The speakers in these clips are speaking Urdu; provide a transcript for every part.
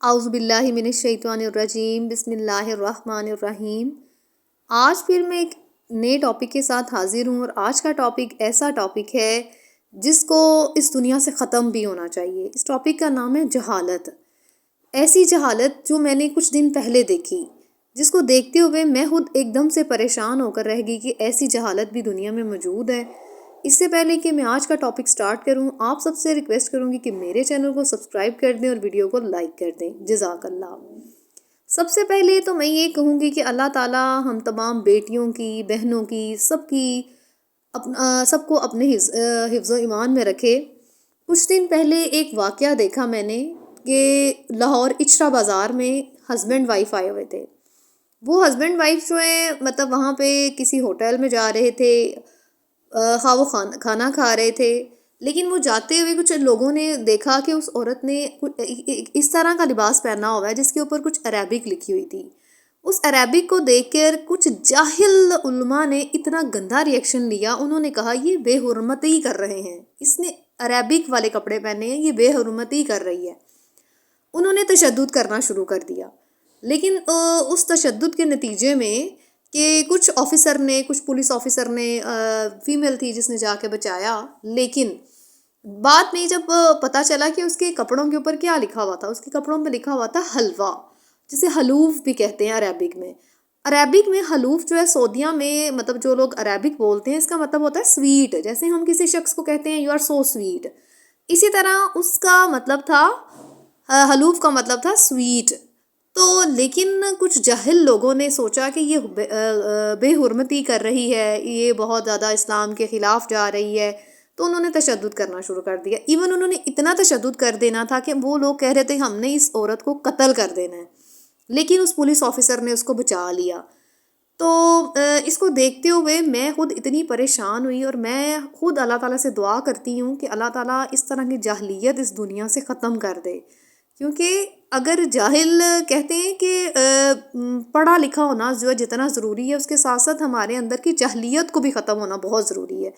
اعوذ باللہ من الشیطان الرجیم، بسم اللہ الرحمن الرحیم۔ آج پھر میں ایک نئے ٹاپک کے ساتھ حاضر ہوں، اور آج کا ٹاپک ایسا ٹاپک ہے جس کو اس دنیا سے ختم بھی ہونا چاہیے۔ اس ٹاپک کا نام ہے جہالت۔ ایسی جہالت جو میں نے کچھ دن پہلے دیکھی، جس کو دیکھتے ہوئے میں خود ایک دم سے پریشان ہو کر رہ گئی کہ ایسی جہالت بھی دنیا میں موجود ہے۔ اس سے پہلے کہ میں آج کا ٹاپک سٹارٹ کروں، آپ سب سے ریکویسٹ کروں گی کہ میرے چینل کو سبسکرائب کر دیں اور ویڈیو کو لائک کر دیں، جزاک اللہ۔ سب سے پہلے تو میں یہ کہوں گی کہ اللہ تعالیٰ ہم تمام بیٹیوں کی، بہنوں کی، سب کو اپنے حفظ و ایمان میں رکھے۔ کچھ دن پہلے ایک واقعہ دیکھا میں نے کہ لاہور اچرا بازار میں ہسبینڈ وائف آئے ہوئے تھے۔ وہ ہسبینڈ وائف جو ہیں مطلب وہاں پہ کسی ہوٹل میں جا رہے تھے، خواہ وہ کھانا کھا رہے تھے، لیکن وہ جاتے ہوئے کچھ لوگوں نے دیکھا کہ اس عورت نے اس طرح کا لباس پہنا ہوا ہے جس کے اوپر کچھ عربک لکھی ہوئی تھی۔ اس عربک کو دیکھ کر کچھ جاہل علماء نے اتنا گندا ریئیکشن لیا، انہوں نے کہا یہ بے حرمتی کر رہے ہیں، اس نے عربک والے کپڑے پہنے ہیں، یہ بے حرمتی کر رہی ہے۔ انہوں نے تشدد کرنا شروع کر دیا، لیکن اس تشدد کے نتیجے میں کہ کچھ پولیس آفیسر نے فیمیل تھی جس نے جا کے بچایا، لیکن بعد میں جب پتہ چلا کہ اس کے کپڑوں کے اوپر کیا لکھا ہوا تھا، اس کے کپڑوں پہ لکھا ہوا تھا حلوہ، جسے حلوف بھی کہتے ہیں عربک میں۔ عربک میں حلوف جو ہے سعودیہ میں مطلب جو لوگ عربک بولتے ہیں اس کا مطلب ہوتا ہے سویٹ، جیسے ہم کسی شخص کو کہتے ہیں یو آر سو سویٹ، اسی طرح اس کا مطلب تھا، حلوف کا مطلب تھا سویٹ۔ تو لیکن کچھ جاہل لوگوں نے سوچا کہ یہ بے حرمتی کر رہی ہے، یہ بہت زیادہ اسلام کے خلاف جا رہی ہے، تو انہوں نے تشدد کرنا شروع کر دیا۔ ایون انہوں نے اتنا تشدد کر دینا تھا کہ وہ لوگ کہہ رہے تھے ہم نے اس عورت کو قتل کر دینا ہے، لیکن اس پولیس آفیسر نے اس کو بچا لیا۔ تو اس کو دیکھتے ہوئے میں خود اتنی پریشان ہوئی، اور میں خود اللہ تعالیٰ سے دعا کرتی ہوں کہ اللہ تعالیٰ اس طرح کی جاہلیت اس دنیا سے ختم کر دے، کیونکہ اگر جاہل کہتے ہیں کہ پڑھا لکھا ہونا جو ہے جتنا ضروری ہے، اس کے ساتھ ساتھ ہمارے اندر کی جاہلیت کو بھی ختم ہونا بہت ضروری ہے،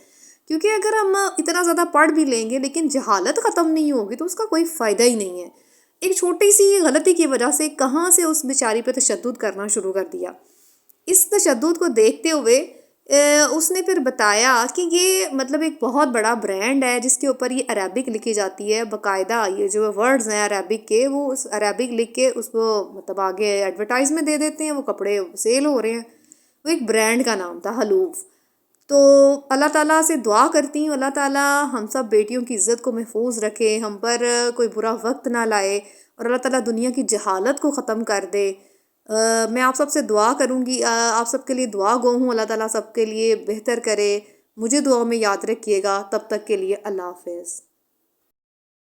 کیونکہ اگر ہم اتنا زیادہ پڑھ بھی لیں گے لیکن جہالت ختم نہیں ہوگی تو اس کا کوئی فائدہ ہی نہیں ہے۔ ایک چھوٹی سی غلطی کی وجہ سے کہاں سے اس بیچاری پہ تشدد کرنا شروع کر دیا۔ اس تشدد کو دیکھتے ہوئے اس نے پھر بتایا کہ یہ مطلب ایک بہت بڑا برانڈ ہے جس کے اوپر یہ عربک لکھی جاتی ہے، باقاعدہ یہ جو ورڈز ہیں عربک کے، وہ اس عربک لکھ کے اس کو مطلب آگے ایڈورٹائز میں دے دیتے ہیں، وہ کپڑے سیل ہو رہے ہیں۔ وہ ایک برانڈ کا نام تھا حلوف۔ تو اللہ تعالیٰ سے دعا کرتی ہوں اللہ تعالیٰ ہم سب بیٹیوں کی عزت کو محفوظ رکھے، ہم پر کوئی برا وقت نہ لائے، اور اللہ تعالیٰ دنیا کی جہالت کو ختم کر دے۔ میں آپ سب سے دعا کروں گی، آپ سب کے لیے دعا گو ہوں، اللہ تعالیٰ سب کے لیے بہتر کرے۔ مجھے دعا میں یاد رکھیے گا، تب تک کے لیے اللہ حافظ۔